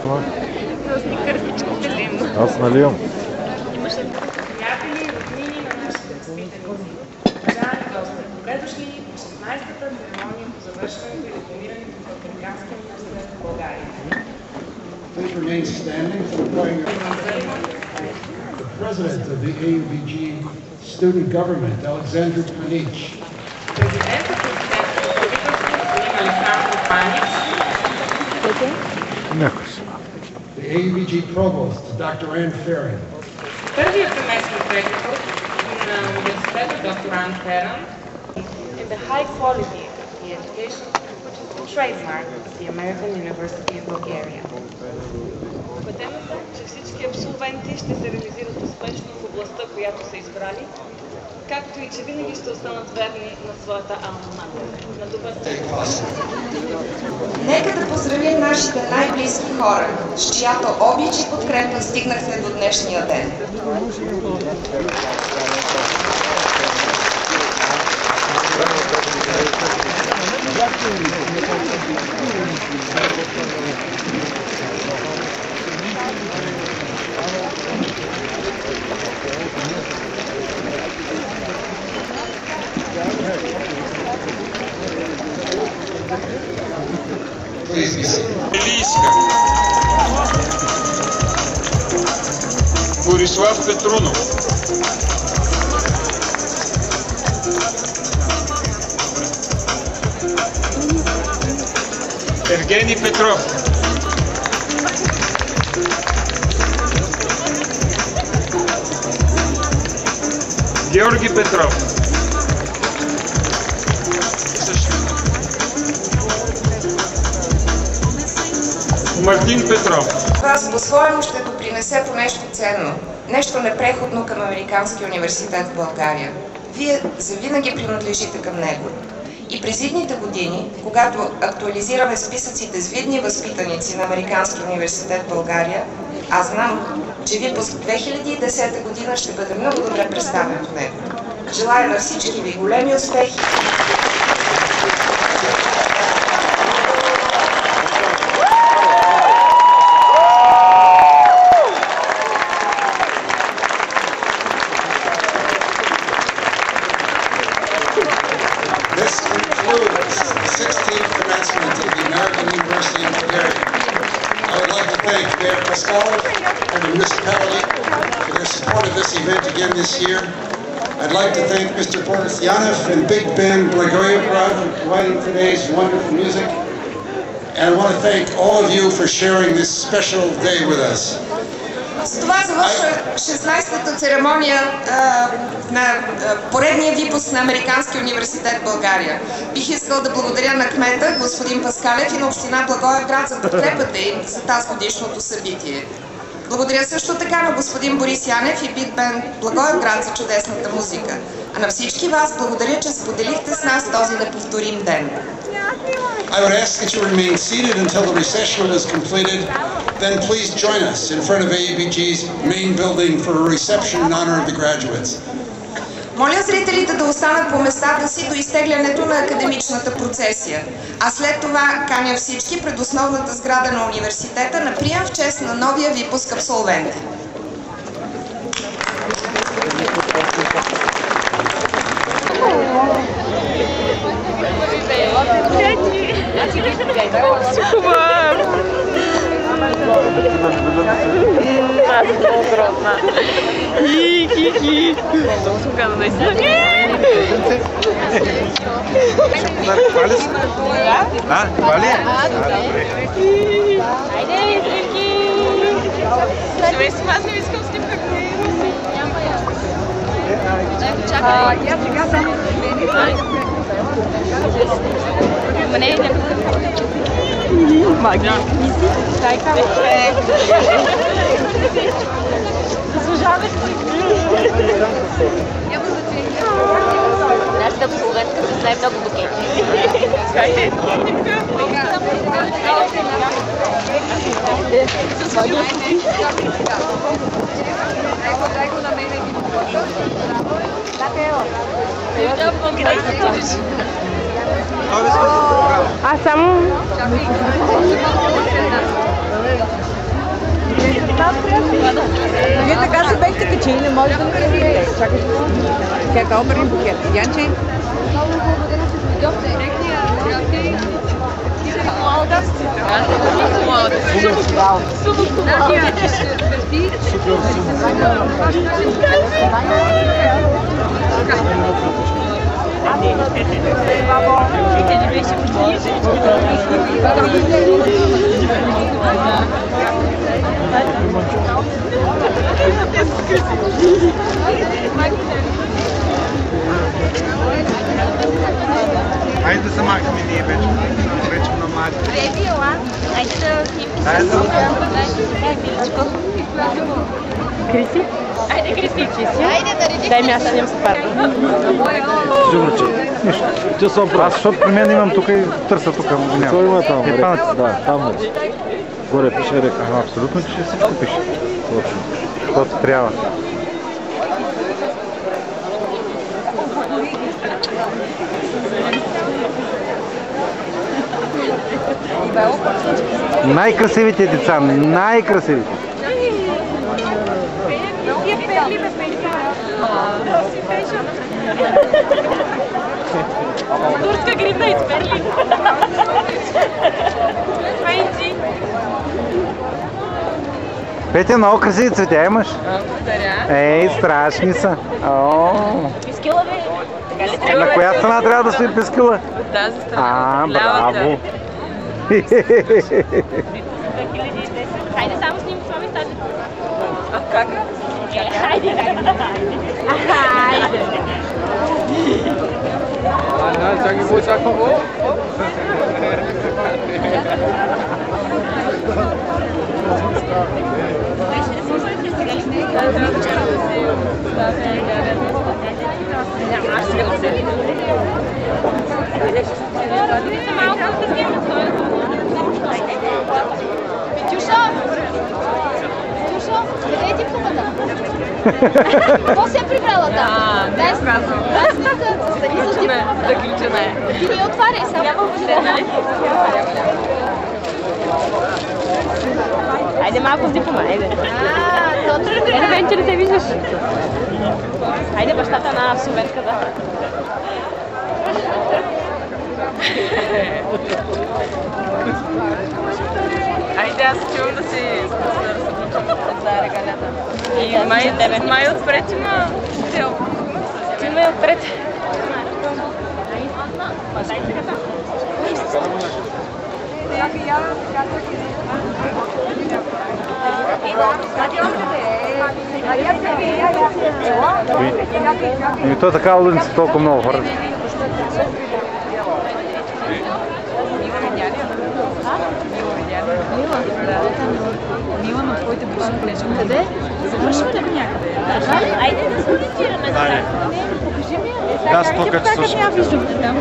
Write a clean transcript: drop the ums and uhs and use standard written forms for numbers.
това? Просто кърпичките ли има? Аз наливам. Имаш ли приятели и роднини на нашите възпитаници? Уважаеми гости, добре дошли в 16-та церемония по завършването и дипломирането в Американския университет в България. Please remain standing for the playing of the President of the AUBG Student Government, Alexander Panich. Президентът на правителството господин Александър Панич. The AUBG Provost, Dr. Ann Ferrin. Първият заместник ректор на университета доктор Ан Ферън is the high quality of the education which is the trademark of the American University of Bulgaria. Убедена съм, че всички абсолвенти ще се реализират успешно в областта, която са избрали, както и че винаги ще останат верни на своята алма матер. На добър ден! Нека да поздравим нашите най-близки хора, с чиято обич и подкрепа стигнахте до днешния ден. Илийска. Борислав Петрунов. Евгений Петров. Георги Петров. Мартин Петров. Вас по-своему ще допринесе по нещо ценно, нещо непреходно към Американския университет в България. Вие завинаги принадлежите към него. И през идните години, когато актуализираме списъците с видни възпитаници на Американския университет в България, аз знам, че випуск 2010 година ще бъде много добре представен в него. Желая на всички ви големи успехи! This concludes the 16th commencement of the American University of Bulgaria. I would like to thank Mayor Pascalov and the municipality for their support of this event again this year. I'd like to thank Mr. Boris Yanov and Big Band Blagoyev for providing today's wonderful music. And I want to thank all of you for sharing this special day with us. С това завършва 16-та церемония на поредния випуск на Американския университет в България. Бих искал да благодаря на кмета, господин Паскалев, и на община Благоевград за подкрепата им за тази годишното събитие. Благодаря също така на господин Борис Янев и Биг Бенд Благоевград за чудесната музика. А на всички вас благодаря, че споделихте с нас този неповторим ден. I would ask that you remain seated until the recessional is completed. Then please join us in front of AUBG's main building for a reception in honor of the graduates. Моля зрителите да останат по местата си до изтеглянето на академичната процесия. А след това каня всички пред основната сграда на университета на прием в чест на новия випуск абсолвенти. Нашата абсолвентка с най-много букети. А само... Вие така се бехте качили, не може да не се вие. Чакайте. Как оперен букет. Янче? Много благодаря, че дойдохте. Хайде да се махаме ние вече. Вече на млади. Реди, ела. Айде да снимки. Криси? Айде, Криси. Айде да реди. Дай ми аз снимам с парта. Сигурно, че. Нищо. Че съм прав. Аз, защото при мен имам тук и търся тук. Какво има там? Панец, да, там. Горе пише река. Абсолютно, че всичко пише. Точно. Каквото трябва. Най-красивите деца, най-красивите. Турска гривна из Берлин. Хайди. Петя, много красиви цветя имаш. Благодаря. Ей, страшни са. Пискила бе. Така ли трябва? На коя страна трябва да стои пискила? От тази страна. Браво. Хайде само с ним слагай тази. А как? Хайде. Хайде. Чакай, какво чакам? Витюша! Витюша, къде е дипломата? Какво си е прибрала там? Дай снимка. Стани с дипломата. Заключена е. Ти ни отваряй само. Няма въобще, нали? Айде малко с диплома, айде. Айде, бен, че не те виждаш. Айде бащата на абсолвентката. Айде, аз чувам да си за регалята. И май отпред има цел. Има и отпред. Дай сега. И то така улица толкова много хора. Мила на твоите бивши колежки. Къде? Завършва ли някъде? Айде да се ориентираме. Покажи ми. Аз тук, че слушам. Виждам там.